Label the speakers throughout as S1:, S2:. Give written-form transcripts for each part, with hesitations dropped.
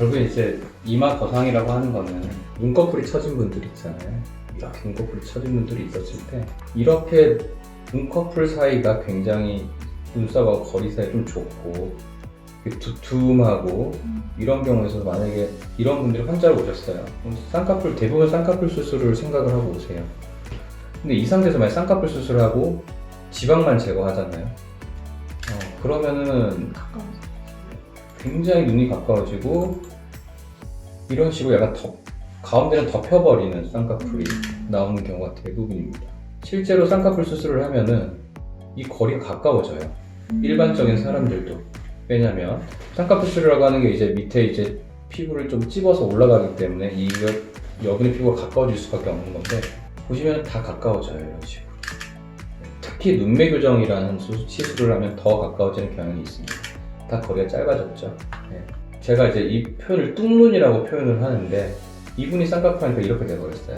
S1: 결국 이제 이마 거상이라고 하는 거는 눈꺼풀이 처진 분들 있잖아요. 이렇게 눈꺼풀이 처진 분들이 있었을 때 이렇게 눈꺼풀 사이가 굉장히 눈썹하고 거리 사이 좀 좁고 두툼하고 이런 경우에서 만약에 이런 분들이 환자로 오셨어요. 쌍꺼풀 대부분 쌍꺼풀 수술을 생각을 하고 오세요. 근데 이 상태에서 만약 쌍꺼풀 수술을 하고 지방만 제거하잖아요. 그러면은 굉장히 눈이 가까워지고 이런 식으로 약간 가운데는 덮여버리는 쌍꺼풀이 나오는 경우가 대부분입니다. 실제로 쌍꺼풀 수술을 하면은 이 거리가 가까워져요. 일반적인 사람들도. 왜냐면 쌍꺼풀 수술이라고 하는 게 이제 밑에 이제 피부를 좀 찝어서 올라가기 때문에 이 여분의 피부가 가까워질 수밖에 없는 건데 보시면 다 가까워져요. 이런 식으로. 특히 눈매 교정이라는 시술을 하면 더 가까워지는 경향이 있습니다. 다 거리가 짧아졌죠. 네. 제가 이제 이 표현을 뚱눈이라고 표현을 하는데 이분이 쌍꺼풀 하니까 이렇게 돼버렸어요.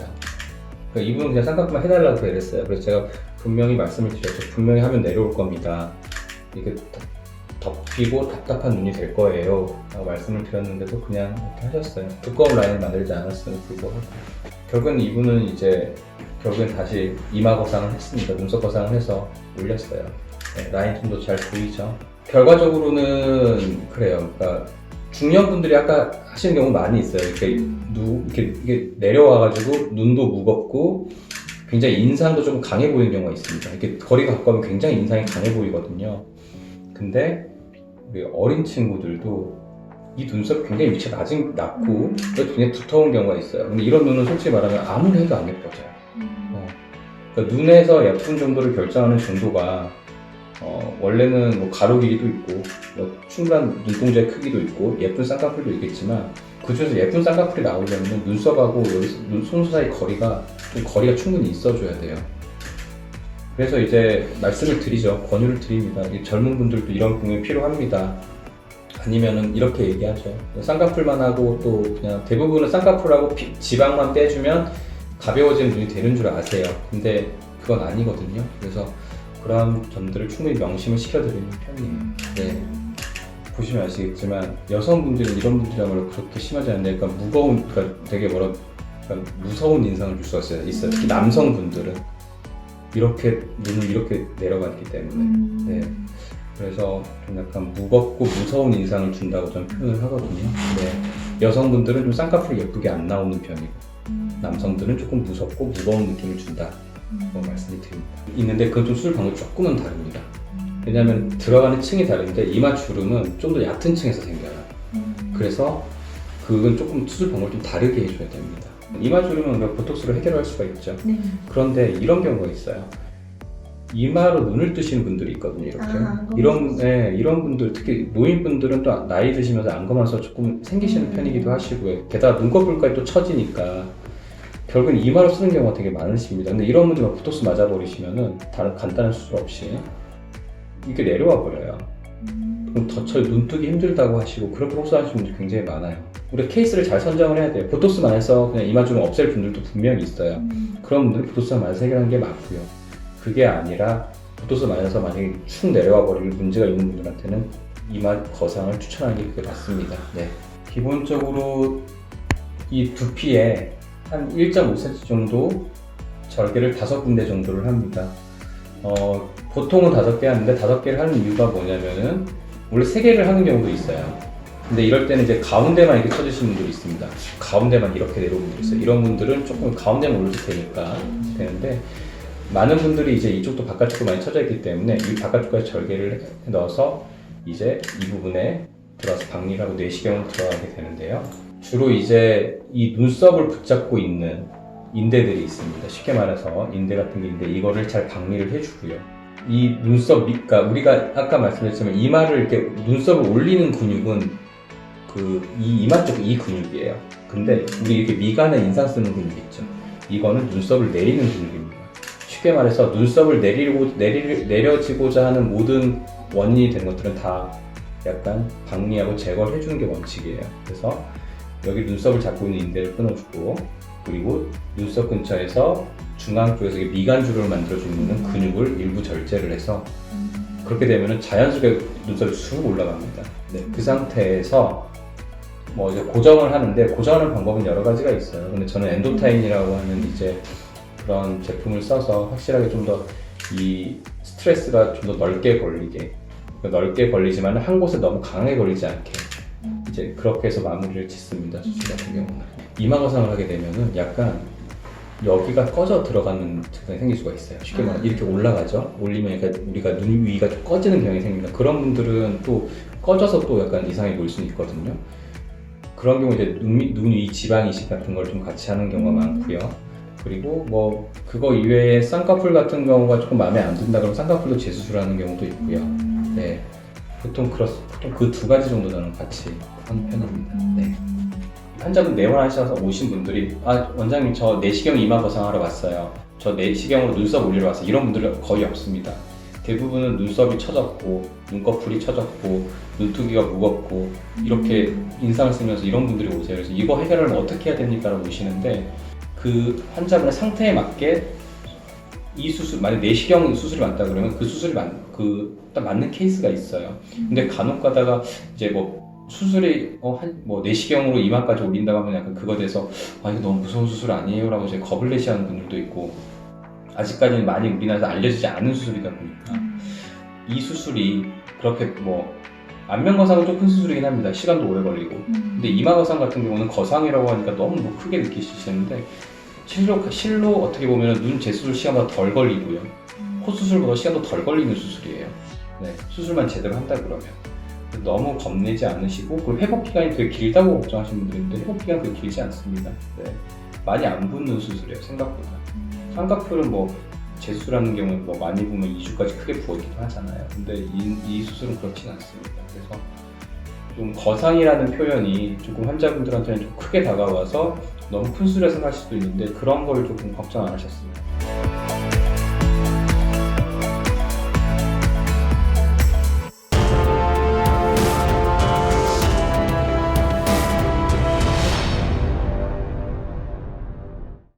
S1: 그러니까 이분은 그냥 쌍꺼풀만 해달라고 그랬어요. 그래서 제가 분명히 말씀을 드렸죠. 분명히 하면 내려올 겁니다. 이게 덮이고 답답한 눈이 될 거예요 라고 말씀을 드렸는데도 그냥 이렇게 하셨어요. 두꺼운 라인을 만들지 않았음에도 불구하고 결국엔 이분은 이제 다시 이마 거상을 했습니다. 눈썹 거상을 해서 올렸어요. 네, 라인 톤도 잘 보이죠. 결과적으로는 그래요. 그러니까 중년분들이 아까 하시는 경우 많이 있어요. 이렇게 내려와가지고 눈도 무겁고 굉장히 인상도 좀 강해 보이는 경우가 있습니다. 이렇게 거리가 가까우면 굉장히 인상이 강해 보이거든요. 근데 우리 어린 친구들도 이 눈썹이 굉장히 위치가 낮고 굉장히 두터운 경우가 있어요. 근데 이런 눈은 솔직히 말하면 아무리 해도 안 예뻐져요. 그러니까 눈에서 예쁜 정도를 결정하는 정도가 원래는 뭐 가로 길이도 있고 충분한 눈동자의 크기도 있고 예쁜 쌍꺼풀도 있겠지만 그 중에서 예쁜 쌍꺼풀이 나오려면 눈썹하고 여기 손수 사이 거리가 충분히 있어줘야 돼요. 그래서 이제 말씀을 드리죠. 권유를 드립니다. 젊은 분들도 이런 공이 필요합니다. 아니면은 이렇게 얘기하죠. 쌍꺼풀만 하고 또 그냥 대부분은 쌍꺼풀하고 지방만 빼주면 가벼워지는 눈이 되는 줄 아세요. 근데 그건 아니거든요. 그래서 그런 점들을 충분히 명심을 시켜드리는 편이에요. 네. 보시면 아시겠지만 여성분들은 이런 분들이야말로 그렇게 심하지 않은데 약간 그러니까 되게 약간 무서운 인상을 줄 수가 있어요. 특히 남성분들은 이렇게 눈을 이렇게 내려갔기 때문에 네. 그래서 좀 약간 무겁고 무서운 인상을 준다고 저는 표현을 하거든요. 네. 여성분들은 좀 쌍꺼풀이 예쁘게 안 나오는 편이고 남성들은 조금 무섭고 무거운 느낌을 준다 말씀을 드립니다. 있는데 그건 좀 수술 방법이 조금은 다릅니다. 왜냐하면 들어가는 층이 다른데 이마 주름은 좀 더 얕은 층에서 생겨요. 그래서 그건 조금 수술 방법을 좀 다르게 해줘야 됩니다. 이마 주름은 우리가 보톡스로 해결할 수가 있죠. 네. 그런데 이런 경우가 있어요. 이마로 눈을 뜨시는 분들이 있거든요. 이렇게 이런 분들 특히 노인분들은 또 나이 드시면서 안검하서 조금 생기시는 편이기도 하시고요. 게다가 눈꺼풀까지 또 처지니까 결국은 이마로 쓰는 경우가 되게 많으십니다. 근데 이런 분들만 보톡스 맞아버리시면은 다른 간단한 수술 없이 이게 내려와 버려요. 그럼 눈뜨기 힘들다고 하시고 그렇게 호소하시는 분들이 굉장히 많아요. 우리가 케이스를 잘 선정을 해야 돼요. 보톡스만 해서 그냥 이마 주름 없앨 분들도 분명히 있어요. 그런 분들은 보톡스만 해서 해결하는 게 맞고요. 그게 아니라 보톡스만 해서 만약에 축 내려와 버릴 문제가 있는 분들한테는 이마 거상을 추천하는 게 그게 맞습니다. 네. 기본적으로 이 두피에 한 1.5cm 정도 절개를 5군데 정도를 합니다. 보통은 5개 하는데 5개를 하는 이유가 뭐냐면은 원래 3개를 하는 경우도 있어요. 근데 이럴 때는 이제 가운데만 이렇게 쳐주시는 분들이 있습니다. 가운데만 이렇게 내려오는 분들이 있어요. 이런 분들은 조금 가운데만 올려도 되는데 많은 분들이 이제 이쪽도 바깥쪽도 많이 쳐져 있기 때문에 이 바깥쪽까지 절개를 넣어서 이제 이 부분에 들어가서 박리를 하고 내시경으로 들어가게 되는데요. 주로 이제 이 눈썹을 붙잡고 있는 인대들이 있습니다. 쉽게 말해서 인대 같은 게 있는데 이거를 잘 박리를 해주고요. 이 눈썹 그러니까 우리가 아까 말씀드렸지만 이마를 이렇게 눈썹을 올리는 근육은 이 이마 쪽 이 근육이에요. 근데 우리 이렇게 미간에 인상 쓰는 근육 있죠. 이거는 눈썹을 내리는 근육입니다. 쉽게 말해서 눈썹을 내려지고자 하는 모든 원인이 되는 것들은 다 약간 박리하고 제거를 해주는 게 원칙이에요. 그래서 여기 눈썹을 잡고 있는 인대를 끊어주고 그리고 눈썹 근처에서 중앙 쪽에서 미간주름을 만들어주는 근육을 일부 절제를 해서 그렇게 되면 자연스럽게 눈썹이 쑥 올라갑니다. 네, 그 상태에서 뭐 이제 고정을 하는데 고정하는 방법은 여러 가지가 있어요. 근데 저는 엔도타인이라고 하는 이제 그런 제품을 써서 확실하게 좀 더 이 스트레스가 좀 더 넓게 걸리게, 넓게 걸리지만 한 곳에 너무 강하게 걸리지 않게 이제 그렇게 해서 마무리를 짓습니다. 수술 같은 경우는 이마 거상을 하게 되면은 약간 여기가 꺼져 들어가는 증상이 생길 수가 있어요. 쉽게 말하면 이렇게 올라가죠. 올리면 약간 우리가 눈 위가 좀 꺼지는 경향이 생깁니다. 그런 분들은 또 꺼져서 또 약간 이상하게 보일 수는 있거든요. 그런 경우 이제 눈 위 지방 이식 같은 걸 좀 같이 하는 경우가 많고요. 그리고 뭐 그거 이외에 쌍꺼풀 같은 경우가 조금 마음에 안 든다 그러면 쌍꺼풀도 재수술하는 경우도 있고요. 네, 보통 그 두 가지 정도 저는 같이 하는 편입니다. 네. 환자분 내원하셔서 오신 분들이 원장님 저 내시경 이마 거상하러 왔어요. 저 내시경으로 눈썹 올리러 왔어요. 이런 분들은 거의 없습니다. 대부분은 눈썹이 처졌고 눈꺼풀이 처졌고 눈두기가 무겁고 이렇게 인상을 쓰면서 이런 분들이 오세요. 그래서 이거 해결을 어떻게 해야 됩니까? 라고 오시는데 그 환자분의 상태에 맞게 이 수술, 만약 내시경 수술이 맞다 그러면 그 수술이 딱 맞는 케이스가 있어요. 근데 간혹 가다가 이제 뭐 수술이 뭐 내시경으로 이마까지 올린다고 하면 약간 그거에 대해서 이거 너무 무서운 수술 아니에요? 라고 이제 겁을 내시하는 분들도 있고 아직까지는 많이 우리나라에서 알려지지 않은 수술이다 보니까 이 수술이 그렇게 뭐 안면 거상은 좀 큰 수술이긴 합니다. 시간도 오래 걸리고 근데 이마 거상 같은 경우는 거상이라고 하니까 너무 뭐 크게 느끼시는데 실로 어떻게 보면 눈 재수술 시간보다 덜 걸리고요. 코 수술보다 시간도 덜 걸리는 수술이에요. 네, 수술만 제대로 한다 그러면 너무 겁내지 않으시고 그 회복 기간이 되게 길다고 걱정하시는 분들이 있는데 회복 기간 그렇게 길지 않습니다. 네, 많이 안 붓는 수술이에요 생각보다. 쌍꺼풀은 뭐 재수술하는 경우에 뭐 많이 보면 2주까지 크게 부어있기도 하잖아요. 근데 이 수술은 그렇진 않습니다. 그래서 좀 거상이라는 표현이 조금 환자분들한테는 좀 크게 다가와서 너무 큰 수술을 생각할 수도 있는데 그런 걸 조금 걱정 안 하셨으면